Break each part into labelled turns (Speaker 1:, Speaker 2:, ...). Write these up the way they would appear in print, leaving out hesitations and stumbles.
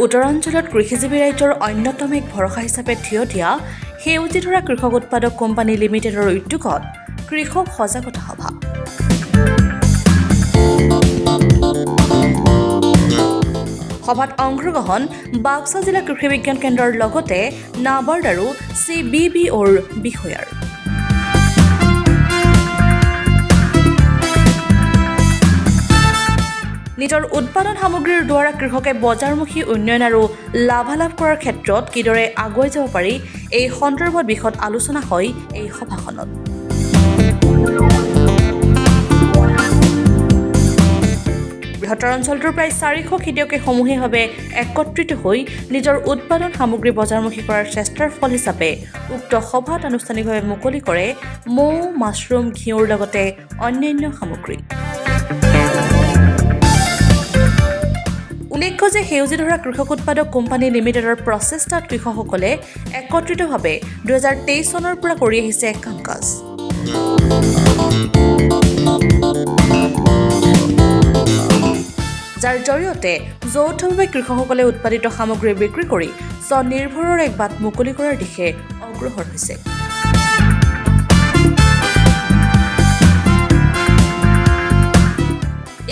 Speaker 1: উত্তৰাঞ্চলত কৃষিজীৱী ৰাইজৰ অন্যতম এক ভৰসা হিচাপে থিয় দিয়া সেউজী ধৰা কৃষক উৎপাদক কোম্পানী লিমিটেডৰ উদ্যোগত কৃষক সজাগতা সভা। সভাত অংশগ্ৰহণ বাক্সা জিলা কৃষি বিজ্ঞান কেন্দ্ৰৰ লগতে নাবাৰ্ড আৰু CBBOৰ বিষয়াৰ। নিজৰ উৎপাদন সামগ্ৰীৰ দ্বাৰা কৃষকে বজাৰমুখী উন্নয়ন আৰু লাভালাভ কৰাৰ ক্ষেত্ৰত কিদৰে আগুৱাই যাব পাৰি এই সন্দৰ্ভত বিশদ আলোচনা হয় এই সভাখনত। বৃহত্তৰ অঞ্চলটোৰ প্ৰায় 400 খেতিয়কে সমূহীয়াভাৱে একত্ৰিত হৈ নিজৰ উৎপাদন সামগ্ৰী বজাৰমুখী কৰাৰ চেষ্টাৰ ফল হিচাপে উক্ত সভাত আনুষ্ঠানিকভাৱে মুকলি কৰে মৌ, মাছৰুম, ঘিউৰ লগতে অন্যান্য সামগ্ৰী। উল্লেখ্য যে সেউজী ধৰা কৃষক উৎপাদক কোম্পানী লিমিটেডৰ প্ৰচেষ্টাত কৃষকসকলে একত্ৰিতভাৱে 2023 চনৰ পৰা কৰি আহিছে কাম কাজ। যাৰ জৰিয়তে যৌথভাৱে কৃষকসকলে উৎপাদিত সামগ্ৰী বিক্ৰী কৰি স্বনিৰ্ভৰৰ এক বাট মুকলি কৰাৰ দিশে অগ্ৰসৰ হৈছে।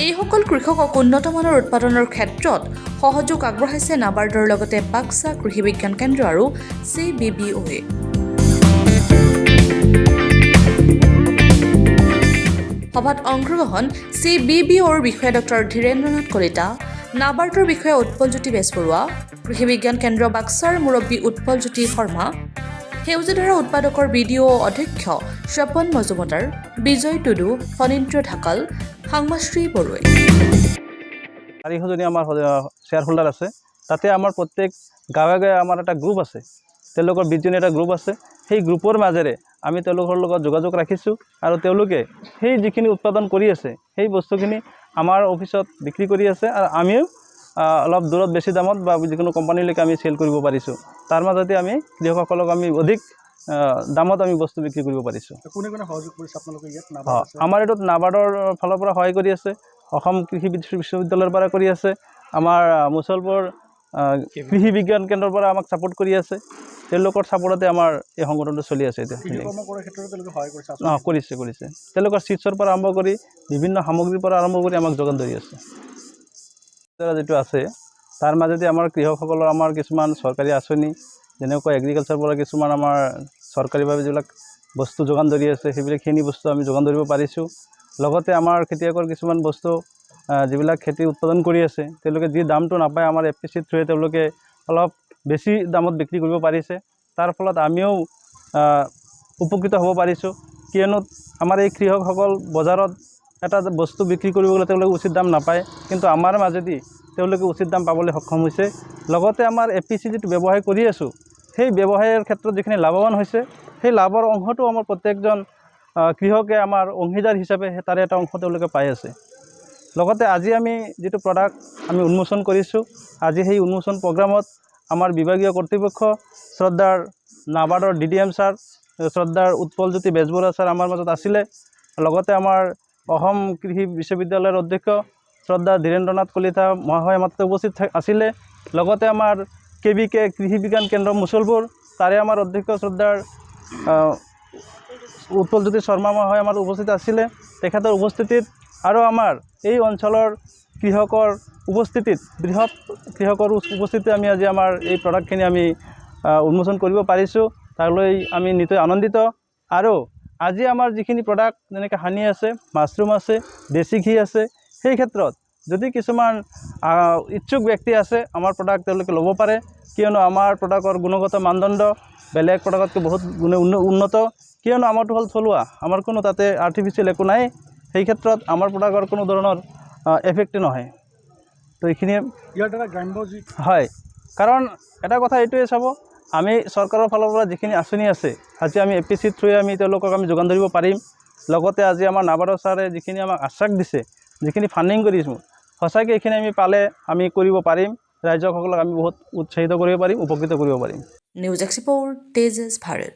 Speaker 1: এইসকল কৃষকক উন্নতমানৰ উৎপাদনৰ ক্ষেত্ৰত সহযোগ আগবঢ়াইছে নাবাৰ্ডৰ লগতে বাক্সা কৃষি বিজ্ঞান কেন্দ্ৰ আৰু CBBOয়ে। সভাত অংশগ্ৰহণ CBBOৰ বিষয়া ডক্টৰ ধীৰেন্দ্ৰনাথ কলিতা, নাবাৰ্ডৰ বিষয়া উৎপলজ্যোতি বেজবৰুৱা, কৃষি বিজ্ঞান কেন্দ্ৰ বাক্সাৰ মুৰব্বী উৎপলজ্যোতি শৰ্মা, সেউজী ধৰা উৎপাদকৰ BDO অধ্যক্ষ স্বপন মজুমদাৰ, বিজয় টুডু, ফণীন্দ্ৰ ঢাকাল, সাংমাশ্ৰী বড়ুৱে।
Speaker 2: 400জনী আমাৰ শ্বেয়াৰ হোল্ডাৰ আছে। তাতে আমাৰ প্ৰত্যেক গাঁৱে গাঁৱে আমাৰ এটা গ্ৰুপ আছে, তেওঁলোকৰ 20জনী এটা গ্ৰুপ আছে। সেই গ্ৰুপৰ মাজেৰে আমি তেওঁলোকৰ লগত যোগাযোগ ৰাখিছোঁ আৰু তেওঁলোকে সেই যিখিনি উৎপাদন কৰি আছে সেই বস্তুখিনি আমাৰ অফিচত বিক্ৰী কৰি আছে আৰু আমিও অলপ দূৰত বেছি দামত বা যিকোনো কোম্পানীলৈকে আমি চেল কৰিব পাৰিছোঁ। তাৰ মাজতে আমি কৃষকসকলক আমি অধিক দামত আমি বস্তু বিক্ৰী কৰিব পাৰিছোঁ।
Speaker 3: কোনে কোনে সহযোগ কৰিছে আপোনালোকে ইয়াত?
Speaker 2: আমাৰ এইটোত নাবাৰ্ডৰ ফালৰ পৰা সহায় কৰি আছে, অসম কৃষি বিশ্ববিদ্যালয়ৰ পৰা কৰি আছে, আমাৰ মুছলপুৰ কৃষি বিজ্ঞান কেন্দ্ৰৰ পৰা আমাক ছাপোৰ্ট কৰি আছে। তেওঁলোকৰ ছাপোৰ্টতে আমাৰ এই সংগঠনটো চলি আছে। এতিয়া কৰিছে তেওঁলোকৰ চিটছৰ পৰা আৰম্ভ কৰি বিভিন্ন সামগ্ৰীৰ পৰা আৰম্ভ কৰি আমাক যোগান ধৰি আছে। যিটো আছে তাৰ মাজতে আমাৰ কৃষকসকলৰ আমাৰ কিছুমান চৰকাৰী আঁচনি, যেনেকৈ এগ্ৰিকালচাৰৰ পৰা কিছুমান আমাৰ চৰকাৰীভাৱে যিবিলাক বস্তু যোগান ধৰি আছে সেইবিলাকখিনি বস্তু আমি যোগান ধৰিব পাৰিছোঁ। লগতে আমাৰ খেতিয়কৰ কিছুমান বস্তু যিবিলাক খেতি উৎপাদন কৰি আছে তেওঁলোকে যি দামটো নাপায় আমাৰ FPC থ্ৰুৱে তেওঁলোকে অলপ বেছি দামত বিক্ৰী কৰিব পাৰিছে। তাৰ ফলত আমিও উপকৃত হ'ব পাৰিছোঁ, কিয়নো আমাৰ এই কৃষকসকল বজাৰত এটা বস্তু বিক্ৰী কৰিব গ'লে তেওঁলোকে উচিত দাম নাপায়, কিন্তু আমাৰ মাজেদি তেওঁলোকে উচিত দাম পাবলৈ সক্ষম হৈছে। লগতে আমাৰ FPC যিটো ব্যৱসায় কৰি আছোঁ সেই ব্যৱসায়ৰ ক্ষেত্ৰত যিখিনি লাভৱান হৈছে সেই লাভৰ অংশটো আমাৰ প্ৰত্যেকজন কৃষকে আমাৰ অংশীদাৰ হিচাপে তাৰে এটা অংশ তেওঁলোকে পাই আছে। লগতে আজি আমি যিটো প্ৰডাক্ট আমি উন্মোচন কৰিছোঁ, আজি সেই উন্মোচন প্ৰগ্ৰামত আমাৰ বিভাগীয় কৰ্তৃপক্ষ শ্ৰদ্ধাৰ নাবাৰ্ডৰ DDM ছাৰ, শ্ৰদ্ধাৰ উৎপলজ্যোতি বেজবৰুৱা ছাৰ আমাৰ মাজত আছিলে। লগতে আমাৰ অসম কৃষি বিশ্ববিদ্যালয়ৰ অধ্যক্ষ শ্ৰদ্ধা ধীৰেন্দ্ৰনাথ কলিতা মহাশয় মাত্ৰ উপস্থিত আছিলে। লগতে আমাৰ KBK কৃষি বিজ্ঞান কেন্দ্ৰ মুছলপুৰ, তাৰে আমাৰ অধ্যক্ষ শ্ৰদ্ধাৰ উৎপলজ্যোতি শৰ্মা মহাশয় আমাৰ উপস্থিত আছিলে। তেখেতৰ উপস্থিতিত আৰু আমাৰ এই অঞ্চলৰ কৃষকৰ উপস্থিতিত, বৃহৎ কৃষকৰ উপস্থিতিত আমি আজি আমাৰ এই প্ৰডাক্টখিনি আমি উন্মোচন কৰিব পাৰিছোঁ। তালৈ আমি নিতৌ আনন্দিত। আৰু আজি আমাৰ যিখিনি প্ৰডাক্ট যেনেকৈ হানি আছে, মাছৰুম আছে, দেশী ঘি আছে, সেই ক্ষেত্ৰত যদি কিছুমান ইচ্ছুক ব্যক্তি আছে আমাৰ প্ৰডাক্ট তেওঁলোকে ল'ব পাৰে, কিয়নো আমাৰ প্ৰডাক্টৰ গুণগত মানদণ্ড বেলেগ প্ৰডাক্টতকৈ বহুত গুণে উন্নত, কিয়নো আমাৰটো হ'ল থলুৱা, আমাৰ কোনো তাতে আৰ্টিফিচিয়েল একো নাই। সেই ক্ষেত্ৰত আমাৰ প্ৰডাক্টৰ কোনো ধৰণৰ এফেক্ট নহয়। তো এইখিনিয়ে
Speaker 3: ইয়াৰ দ্বাৰা গ্ৰাম্য
Speaker 2: হয়, কাৰণ এটা কথা এইটোৱে চাব, আমি চৰকাৰৰ ফালৰ পৰা যিখিনি আঁচনি আছে আজি আমি FPC থ্ৰুৱে আমি তেওঁলোকক আমি যোগান ধৰিব পাৰিম। লগতে আজি আমাৰ নাবাৰ্ডৰ ছাৰে যিখিনি আমাক আশ্বাস দিছে, যিখিনি ফাণ্ডিং কৰিছোঁ, সঁচাকৈ এইখিনি আমি পালে আমি কৰিব পাৰিম। ৰাইজসকলক আমি বহুত উৎসাহিত কৰিব পাৰিম, উপকৃত কৰিব পাৰিম।
Speaker 1: News export, Tejas Bharat.